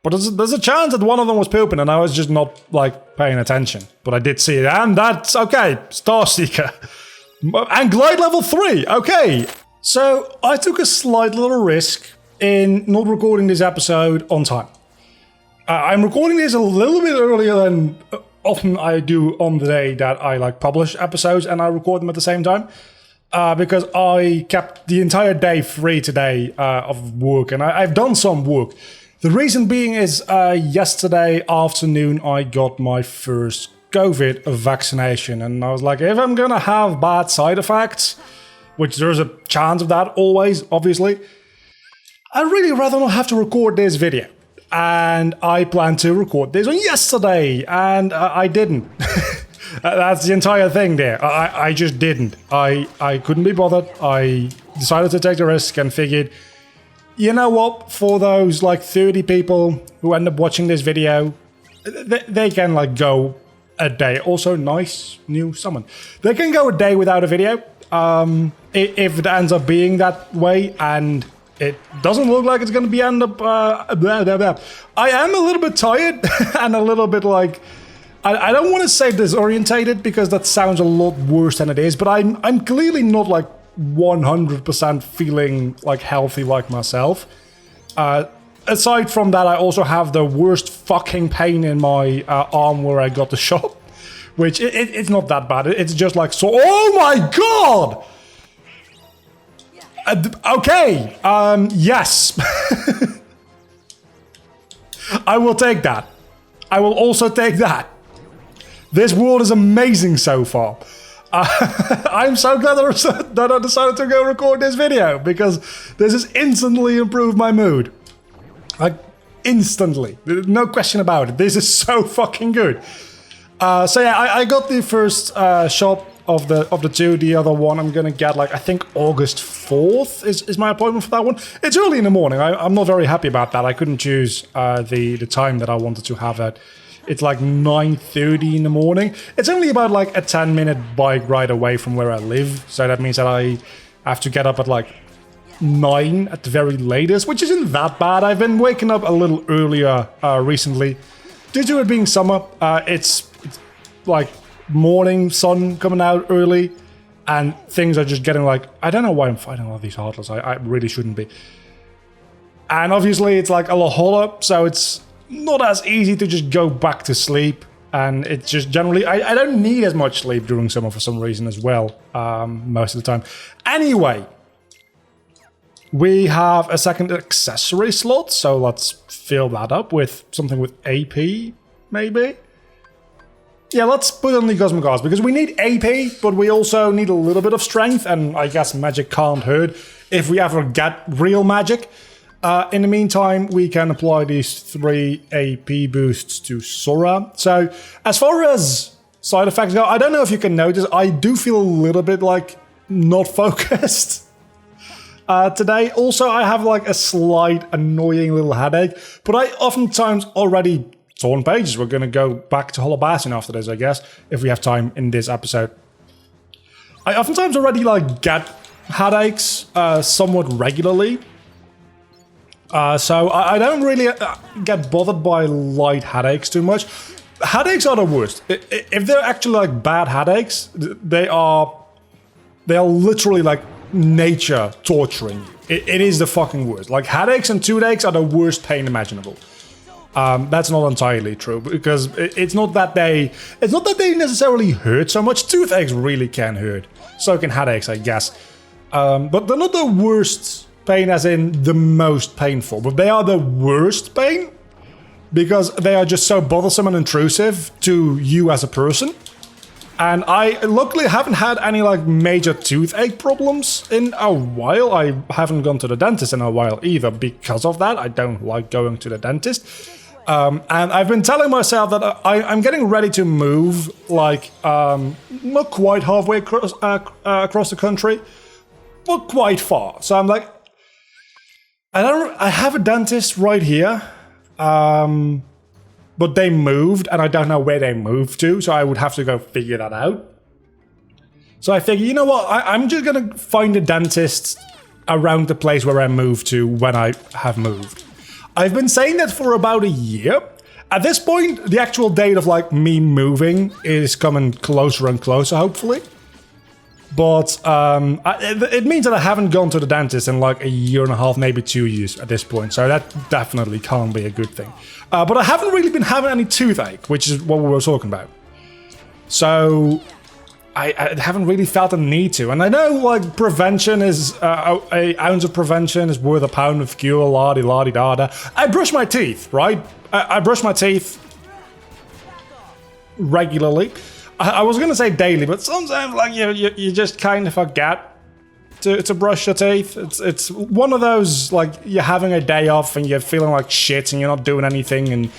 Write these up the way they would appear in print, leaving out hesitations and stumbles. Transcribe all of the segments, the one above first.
But there's a chance that one of them was pooping and I was just not, like, paying attention. But I did see it, and that's okay. Starseeker. And glide level 3, okay. So, I took a slight little risk in not recording this episode on time. I'm recording this a little bit earlier than often I do on the day that I, like, publish episodes and I record them at the same time. Because I kept the entire day free today of work, and I've done some work. The reason being is yesterday afternoon I got my first COVID vaccination, and I was like, if I'm gonna have bad side effects, which there's a chance of that always, obviously, I'd really rather not have to record this video. And I planned to record this on yesterday, and I didn't. That's the entire thing there. I just didn't. I couldn't be bothered. I decided to take the risk and figured, you know what, for those like 30 people who end up watching this video, they can like go a day. Also, nice new summon. They can go a day without a video. If it ends up being that way, and it doesn't look like it's going to be end up blah, blah, blah. I am a little bit tired and a little bit like, I don't want to say disorientated because that sounds a lot worse than it is, but I'm clearly not like 100% feeling like healthy like myself. Aside from that, I also have the worst fucking pain in my arm where I got the shot, which it's not that bad. It's just like, so, oh my god! Okay, yes. I will take that. I will also take that. This world is amazing so far. I'm so glad that I decided to go record this video, because this has instantly improved my mood. Like, instantly. No question about it. This is so fucking good. So yeah, I got the first shot of the two. The other one I'm gonna get, like, I think August 4th is my appointment for that one. It's early in the morning. I'm not very happy about that. I couldn't choose the time that I wanted to have it. It's like 9:30 in the morning. It's only about like a 10-minute bike ride away from where I live. So that means that I have to get up at like 9 at the very latest, which isn't that bad. I've been waking up a little earlier recently. Due to it being summer, it's like morning sun coming out early, and things are just getting like, I don't know why I'm fighting all these heartless. I really shouldn't be. And obviously it's like a lot hotter, so it's not as easy to just go back to sleep, and it's just generally I don't need as much sleep during summer for some reason as well, most of the time. Anyway, we have a second accessory slot, so let's fill that up with something with AP, maybe? Yeah, let's put on the Cosmic Arts, because we need AP, but we also need a little bit of strength, and I guess magic can't hurt if we ever get real magic. In the meantime, we can apply these 3 AP boosts to Sora. So, as far as side effects go, I don't know if you can notice, I do feel a little bit like not focused today. Also, I have like a slight annoying little headache, but I oftentimes already torn pages. We're going to go back to Hollow Bastion after this, I guess, if we have time in this episode. I oftentimes already like get headaches somewhat regularly. So I don't really get bothered by light headaches too much. Headaches are the worst. If they're actually like bad headaches, they are literally like nature torturing you. It is the fucking worst. Like, headaches and toothaches are the worst pain imaginable. That's not entirely true, because it's not that they necessarily hurt so much. Toothaches really can hurt. So can headaches, I guess. But they're not the worst pain as in the most painful, but they are the worst pain because they are just so bothersome and intrusive to you as a person. And I luckily haven't had any like major toothache problems in a while. I haven't gone to the dentist in a while either because of that. I don't like going to the dentist. And I've been telling myself that I'm getting ready to move, like, not quite halfway across the country, but quite far. So I'm like, I have a dentist right here, but they moved, and I don't know where they moved to, so I would have to go figure that out. So I figured, you know what, I'm just going to find a dentist around the place where I moved to when I have moved. I've been saying that for about a year. At this point, the actual date of like me moving is coming closer and closer, hopefully. But it means that I haven't gone to the dentist in like a year and a half, maybe 2 years at this point. So that definitely can't be a good thing. But I haven't really been having any toothache, which is what we were talking about. So I haven't really felt a need to. And I know like prevention is, an ounce of prevention is worth a pound of cure, la-di-la-di-da-da. I brush my teeth, right? I brush my teeth regularly. I was gonna say daily, but sometimes like you just kind of forget to brush your teeth. It's one of those like you're having a day off and you're feeling like shit and you're not doing anything and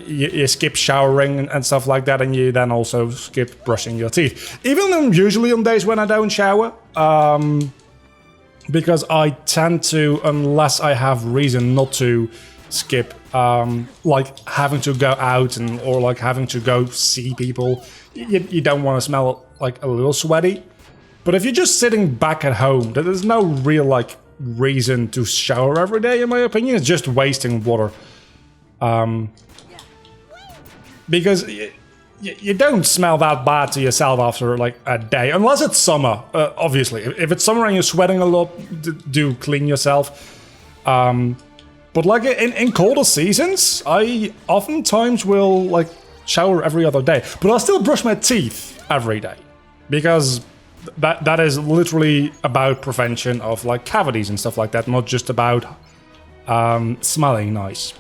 you skip showering and stuff like that, and you then also skip brushing your teeth. Even usually on days when I don't shower, because I tend to, unless I have reason not to, skip like having to go out and or like having to go see people. You don't want to smell like a little sweaty. But if you're just sitting back at home, there's no real like reason to shower every day, in my opinion. It's just wasting water. Because you don't smell that bad to yourself after like a day, unless it's summer. Obviously, if it's summer and you're sweating a lot, do clean yourself. But like in colder seasons, I oftentimes will like shower every other day, but I still brush my teeth every day because that is literally about prevention of like cavities and stuff like that, not just about smelling nice.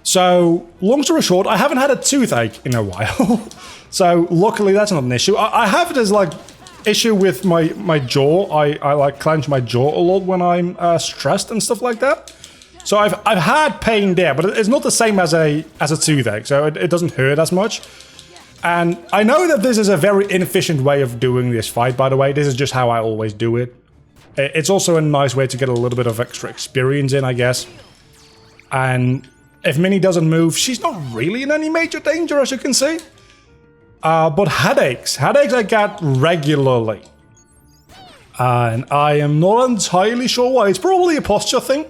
So, long story short, I haven't had a toothache in a while. So, luckily that's not an issue. I have this like issue with my jaw. I like clench my jaw a lot when I'm stressed and stuff like that. So I've had pain there, but it's not the same as a toothache, so it doesn't hurt as much. And I know that this is a very inefficient way of doing this fight, by the way. This is just how I always do it. It's also a nice way to get a little bit of extra experience in, I guess. And if Minnie doesn't move, she's not really in any major danger, as you can see. But headaches I get regularly. And I am not entirely sure why. It's probably a posture thing.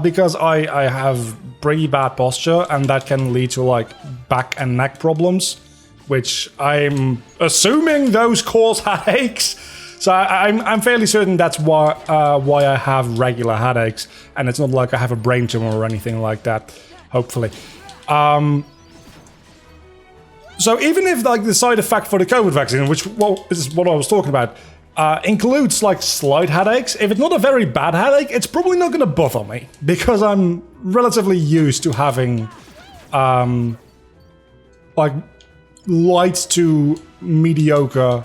Because I have pretty bad posture, and that can lead to like back and neck problems, which I'm assuming those cause headaches. So I'm fairly certain that's why I have regular headaches, and it's not like I have a brain tumor or anything like that. Hopefully. So even if like the side effect for the COVID vaccine, which is what I was talking about, includes like slight headaches, if it's not a very bad headache, it's probably not going to bother me because I'm relatively used to having like light to mediocre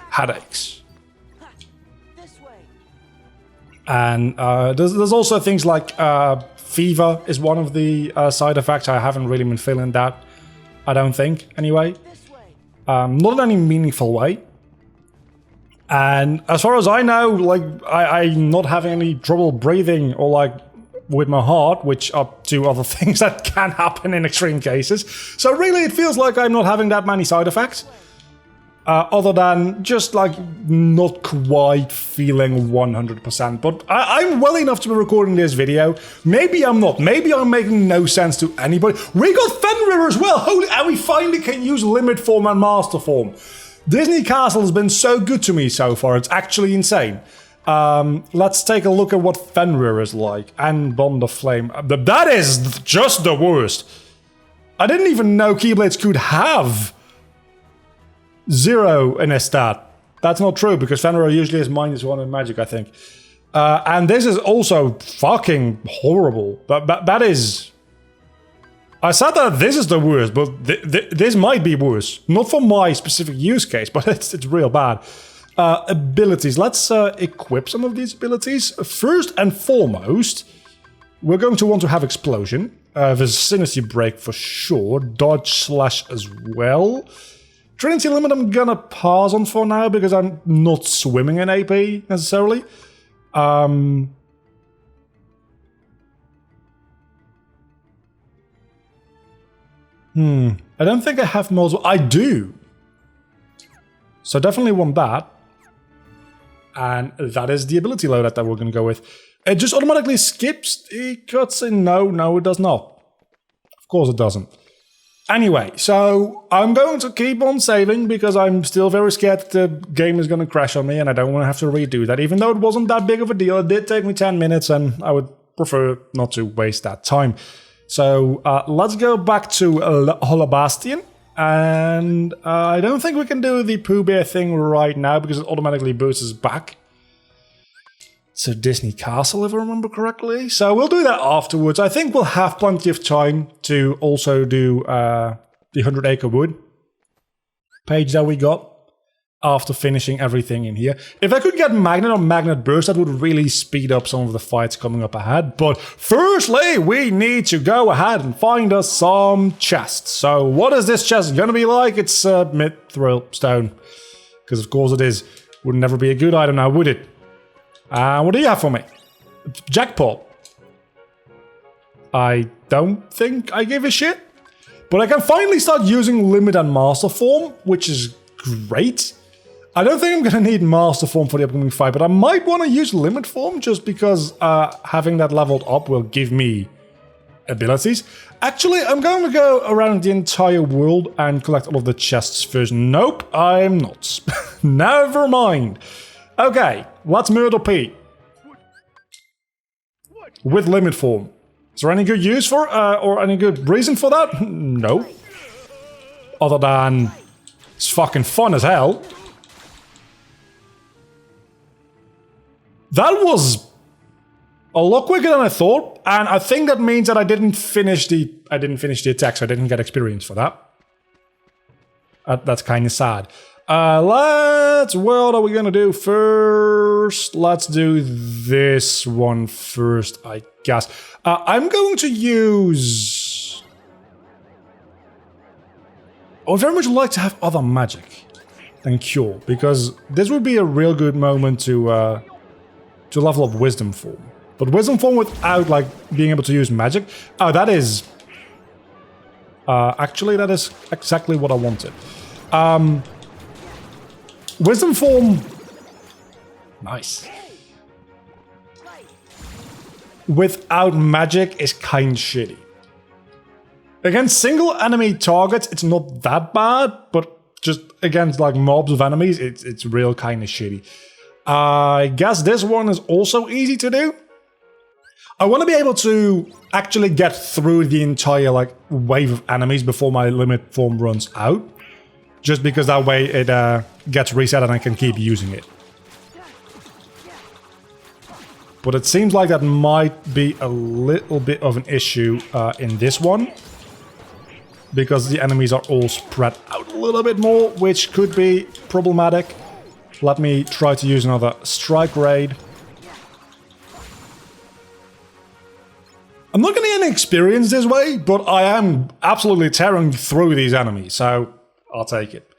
headaches. And there's also things like fever is one of the side effects. I haven't really been feeling that, I don't think, anyway. Not in any meaningful way. And as far as I know, like, I'm not having any trouble breathing or, like, with my heart, which are two other things that can happen in extreme cases. So really, it feels like I'm not having that many side effects. Other than just, like, not quite feeling 100%. But I'm well enough to be recording this video. Maybe I'm not. Maybe I'm making no sense to anybody. We got Fenrir as well! Holy, and we finally can use limit form and master form. Disney Castle has been so good to me so far, it's actually insane. Let's take a look at what Fenrir is like. And Bond of Flame. That is just the worst. I didn't even know Keyblades could have 0 in a stat. That's not true, because Fenrir usually has -1 in Magic, I think. And this is also fucking horrible. That is... I said that this is the worst, but this might be worse. Not for my specific use case, but it's real bad. Abilities. Let's equip some of these abilities. First and foremost, we're going to want to have Explosion. Vicinity Break for sure. Dodge Slash as well. Trinity Limit I'm gonna pass on for now, because I'm not swimming in AP, necessarily. I don't think I have multiple. I do. So definitely want that. and that is the ability loadout that we're going to go with. It just automatically skips the cutscene. No, it does not. Of course it doesn't. Anyway, so I'm going to keep on saving because I'm still very scared that the game is going to crash on me and I don't want to have to redo that. Even though it wasn't that big of a deal, it did take me 10 minutes and I would prefer not to waste that time. So let's go back to Holobastien. And I don't think we can do the Pooh Bear thing right now because it automatically boosts us back. So Disney Castle, if I remember correctly. So we'll do that afterwards. I think we'll have plenty of time to also do the 100 Acre Wood page that we got after finishing everything in here. If I could get Magnet or Magnet Burst, that would really speed up some of the fights coming up ahead. But firstly, we need to go ahead and find us some chests. So what is this chest going to be like? It's Mithril Stone. Because of course it is. Would never be a good item now, would it? What do you have for me? Jackpot. I don't think I give a shit. But I can finally start using Limit and Master Form, which is great. I don't think I'm going to need Master Form for the upcoming fight, but I might want to use Limit Form just because having that leveled up will give me abilities. Actually, I'm going to go around the entire world and collect all of the chests first. Nope, I'm not. Never mind. Okay, let's murder Pete. With Limit Form. Is there any good use for or any good reason for that? No. Other than it's fucking fun as hell. That was a lot quicker than I thought, and I think that means that I didn't finish the attack, so I didn't get experience for that. That's kind of sad. What are we gonna do first? Let's do this one first, I guess. I'm going to use... I would very much like to have other magic than Cure, because this would be a real good moment to level up Wisdom Form. But Wisdom Form without, like, being able to use magic? Oh, that is... actually, that is exactly what I wanted. Wisdom Form... Nice. Without magic is kind of shitty. Against single enemy targets, it's not that bad, but just against like mobs of enemies, it's real kind of shitty. I guess this one is also easy to do. I want to be able to actually get through the entire like wave of enemies before my limit form runs out. Just because that way it gets reset and I can keep using it. But it seems like that might be a little bit of an issue in this one. Because the enemies are all spread out a little bit more, which could be problematic. Let me try to use another strike raid. I'm not getting any experience this way, but I am absolutely tearing through these enemies, so I'll take it.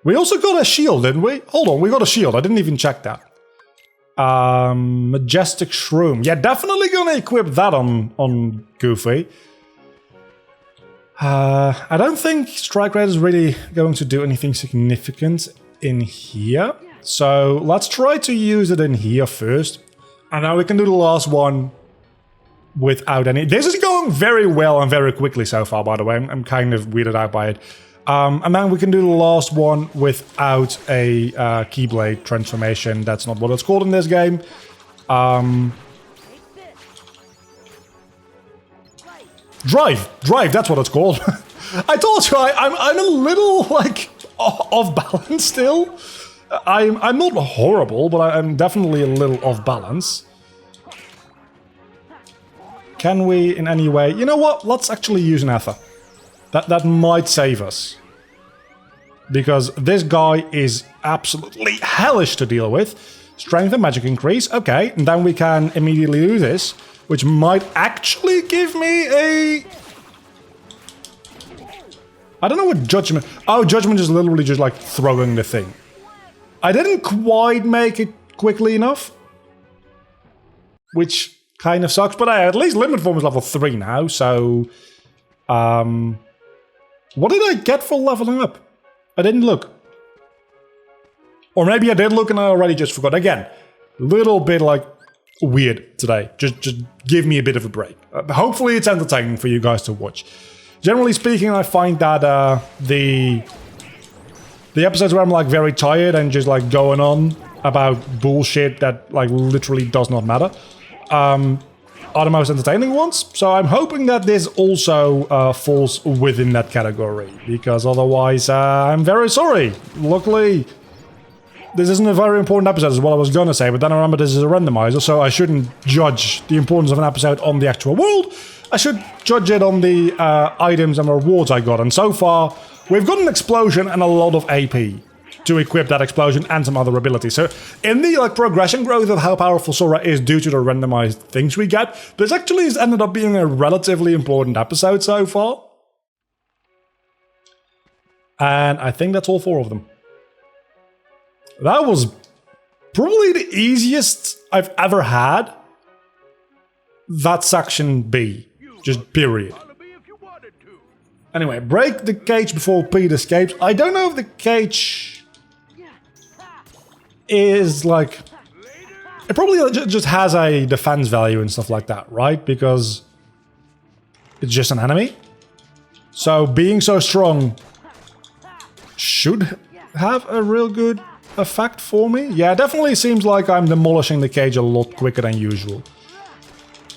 We also got a shield, didn't we? Hold on, we got a shield. I didn't even check that. Majestic Shroom. Yeah, definitely gonna equip that on Goofy. I don't think Strike Raid is really going to do anything significant in here. So let's try to use it in here first. And now we can do the last one without any... This is going very well and very quickly so far, by the way. I'm kind of weirded out by it. And then we can do the last one without a Keyblade transformation. That's not what it's called in this game. Drive, that's what it's called. I told you, I'm a little, like, off balance still. I'm not horrible, but I'm definitely a little off balance. Can we in any way... You know what? Let's actually use an Ether. That might save us. Because this guy is absolutely hellish to deal with. Strength and magic increase. Okay, and then we can immediately do this. Which might actually give me a... I don't know what Judgment... Oh, Judgment is literally just like throwing the thing. I didn't quite make it quickly enough. Which kind of sucks. But at least Limit Form is level 3 now, so... What did I get for leveling up? I didn't look. Or maybe I did look and I already just forgot. Again, little bit like weird today. Just give me a bit of a break. Hopefully it's entertaining for you guys to watch. Generally speaking, I find that the episodes where I'm like very tired and just like going on about bullshit that like literally does not matter are the most entertaining ones. So I'm hoping that this also falls within that category, because otherwise I'm very sorry. Luckily, this isn't a very important episode is what I was going to say, but then I remember this is a randomizer, so I shouldn't judge the importance of an episode on the actual world. I should judge it on the items and rewards I got. And so far, we've got an explosion and a lot of AP to equip that explosion and some other abilities. So in the like progression growth of how powerful Sora is due to the randomized things we get, this actually has ended up being a relatively important episode so far. And I think that's all 4 of them. That was probably the easiest I've ever had. That's section B. Just period. Anyway, break the cage before Pete escapes. I don't know if the cage is like... It probably just has a defense value and stuff like that, right? Because it's just an enemy. So being so strong should have a real good effect for me. Yeah, it definitely seems like I'm demolishing the cage a lot quicker than usual.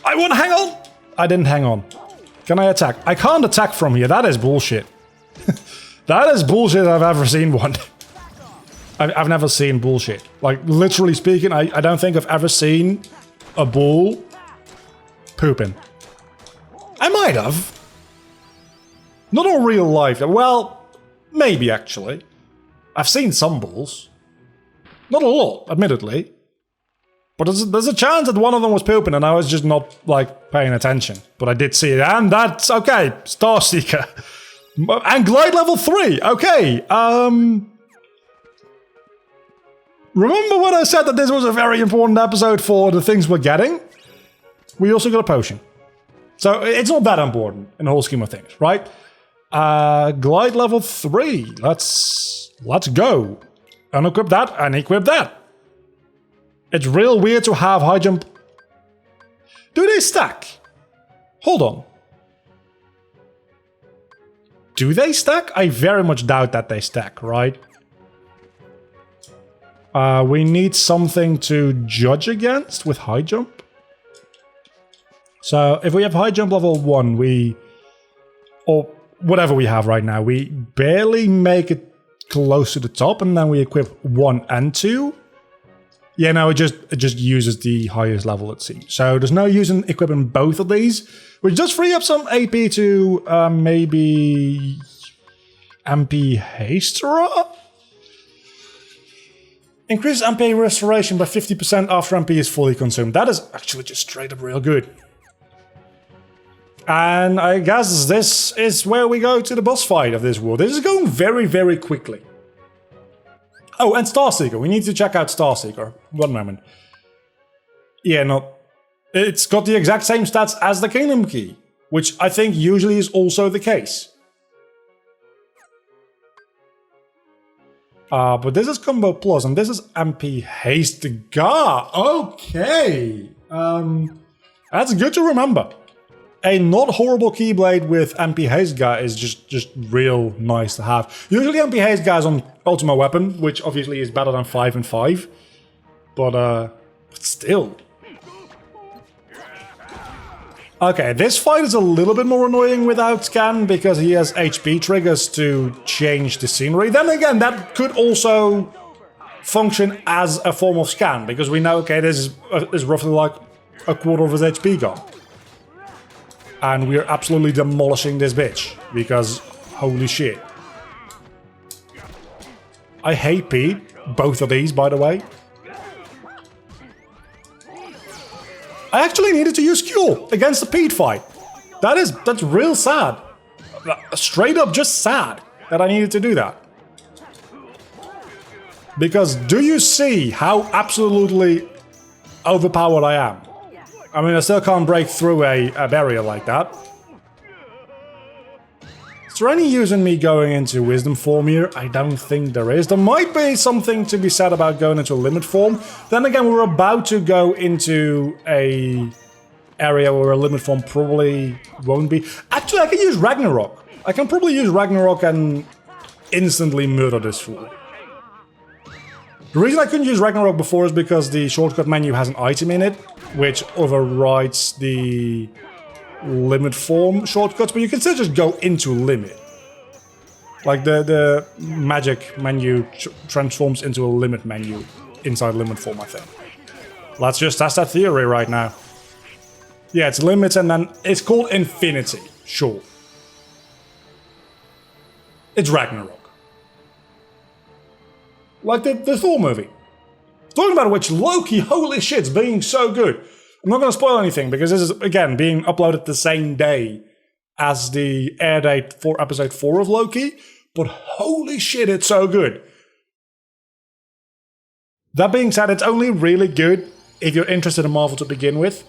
I want to hang on! I didn't hang on. Can I attack? I can't attack from here. That is bullshit. That is bullshit I've ever seen one. I've never seen bullshit. Like, literally speaking, I don't think I've ever seen a bull pooping. I might have. Not in real life. Well, maybe actually. I've seen some bulls. Not a lot, admittedly. But there's a chance that one of them was pooping and I was just not, like, paying attention. But I did see it, and that's okay. Starseeker. And glide level 3. Okay. Remember when I said that this was a very important episode for the things we're getting? We also got a potion. So it's not that important in the whole scheme of things, right? Glide level 3. Let's go. Unequip that and equip that. It's real weird to have high jump. Do they stack? Hold on. Do they stack? I very much doubt that they stack, right? We need something to judge against with high jump. So if we have high jump level 1, or whatever we have right now, we barely make it close to the top, and then we equip 1 and 2. Yeah, no, it just uses the highest level, it seems. So there's no use in equipping both of these, which does free up some AP to maybe MP Hasterer? Increases MP restoration by 50% after MP is fully consumed. That is actually just straight up real good. And I guess this is where we go to the boss fight of this world. This is going very, very quickly. Oh, and Starseeker. We need to check out Starseeker. 1 moment. Yeah, no. It's got the exact same stats as the Kingdom Key, which I think usually is also the case. But this is Combo Plus, and this is MP Haste Gar. Okay. That's good to remember. A not horrible Keyblade with MP Haste Gar is just real nice to have. Usually MP Haste Gar is on Ultima Weapon, which obviously is better than 5 and 5. But still. Okay, this fight is a little bit more annoying without Scan, because he has HP triggers to change the scenery. Then again, that could also function as a form of Scan, because we know, okay, this is roughly like a quarter of his HP gone. And we're absolutely demolishing this bitch, because holy shit. I hate Pete, both of these, by the way. I actually needed to use Cure against the Pete fight. That's real sad. Straight up just sad that I needed to do that. Because do you see how absolutely overpowered I am? I mean, I still can't break through a barrier like that. Is there any use in me going into wisdom form here? I don't think there is. There might be something to be said about going into limit form. Then again, we're about to go into a area where a limit form probably won't be. Actually, I can use Ragnarok. I can probably use Ragnarok and instantly murder this fool. The reason I couldn't use Ragnarok before is because the shortcut menu has an item in it, which overrides the limit form shortcuts, but you can still just go into limit. Like the magic menu transforms into a limit menu inside limit form, I think. Let's just test that theory right now. Yeah, it's limits and then it's called infinity. Sure. It's Ragnarok. Like the Thor movie. Talking about which, Loki, holy shit's being so good. I'm not going to spoil anything because this is, again, being uploaded the same day as the air date for episode 4 of Loki, but holy shit, it's so good. That being said, it's only really good if you're interested in Marvel to begin with,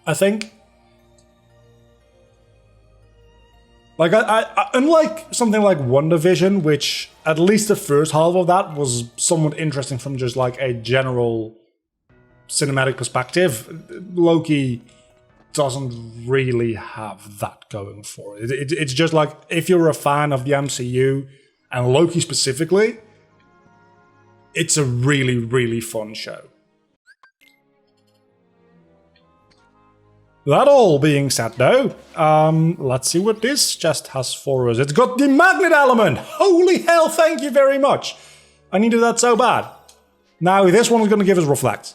I think. Like, I unlike something like WandaVision, which at least the first half of that was somewhat interesting from just like a general cinematic perspective, Loki doesn't really have that going for it. It's just like, if you're a fan of the MCU, and Loki specifically, it's a really, really fun show. That all being said though, let's see what this chest has for us. It's got the magnet element! Holy hell, thank you very much! I needed that so bad. Now this one is going to give us reflect.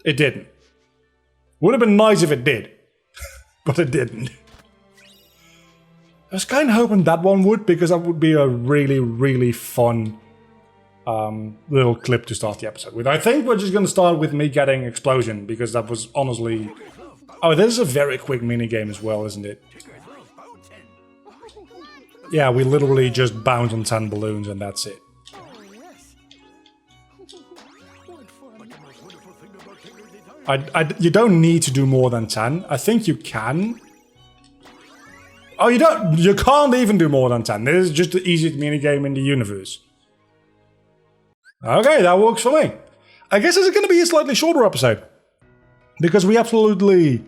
It didn't. Would have been nice if it did, but it didn't. I was kind of hoping that one would, because that would be a really, really fun little clip to start the episode with. I think we're just going to start with me getting explosion, because that was honestly... Oh, this is a very quick minigame as well, isn't it? Yeah, we literally just bounce on 10 balloons and that's it. You don't need to do more than 10. I think you can. Oh, you can't even do more than 10. This is just the easiest minigame in the universe. Okay, that works for me. I guess this is going to be a slightly shorter episode, because we absolutely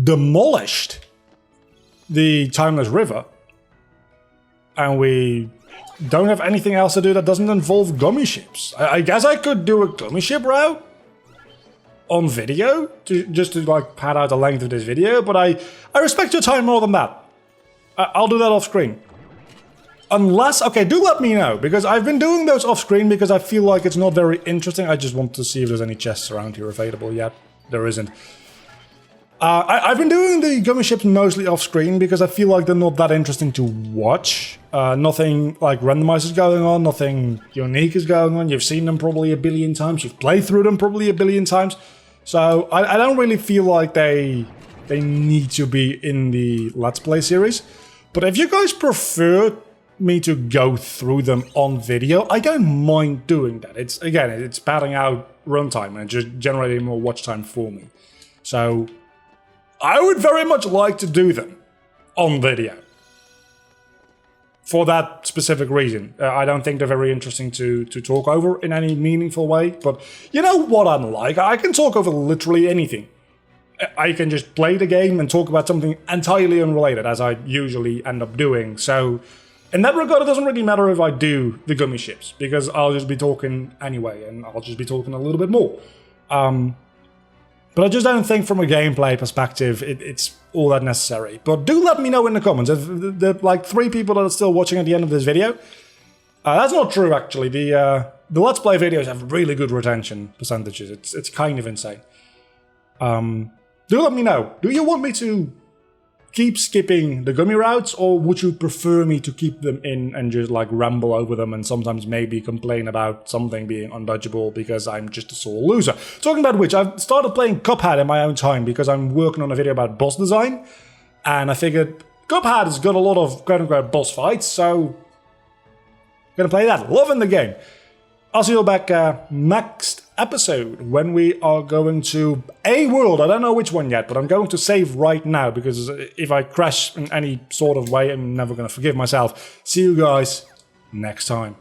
demolished the Timeless River, and we don't have anything else to do that doesn't involve gummy ships. I guess I could do a gummy ship route on video, just to like pad out the length of this video, but I respect your time more than that. I'll do that off screen. Unless, okay, do let me know, because I've been doing those off screen because I feel like it's not very interesting. I just want to see if there's any chests around here available yet. There isn't. I've been doing the gummy ships mostly off screen because I feel like they're not that interesting to watch. Nothing like randomizers going on, nothing unique is going on. You've seen them probably a billion times. You've played through them probably a billion times. So I don't really feel like they need to be in the Let's Play series. But if you guys prefer me to go through them on video, I don't mind doing that. It's padding out runtime and just generating more watch time for me. So I would very much like to do them on video. For that specific reason. I don't think they're very interesting to talk over in any meaningful way, but you know what I'm like. I can talk over literally anything. I can just play the game and talk about something entirely unrelated, as I usually end up doing. So in that regard, it doesn't really matter if I do the gummy ships, because I'll just be talking anyway, and I'll just be talking a little bit more. But I just don't think from a gameplay perspective it's all that necessary. But do let me know in the comments. If the like 3 people that are still watching at the end of this video, that's not true actually. The Let's Play videos have really good retention percentages. It's kind of insane. Do let me know. Do you want me to keep skipping the gummy routes, or would you prefer me to keep them in and just like ramble over them and sometimes maybe complain about something being undodgeable because I'm just a sore loser? Talking about which, I've started playing Cuphead in my own time because I'm working on a video about boss design, and I figured Cuphead has got a lot of quote-unquote boss fights, so I'm gonna play that. Loving the game. I'll see you all back next episode when we are going to a world. I don't know which one yet, but I'm going to save right now because if I crash in any sort of way, I'm never going to forgive myself. See you guys next time.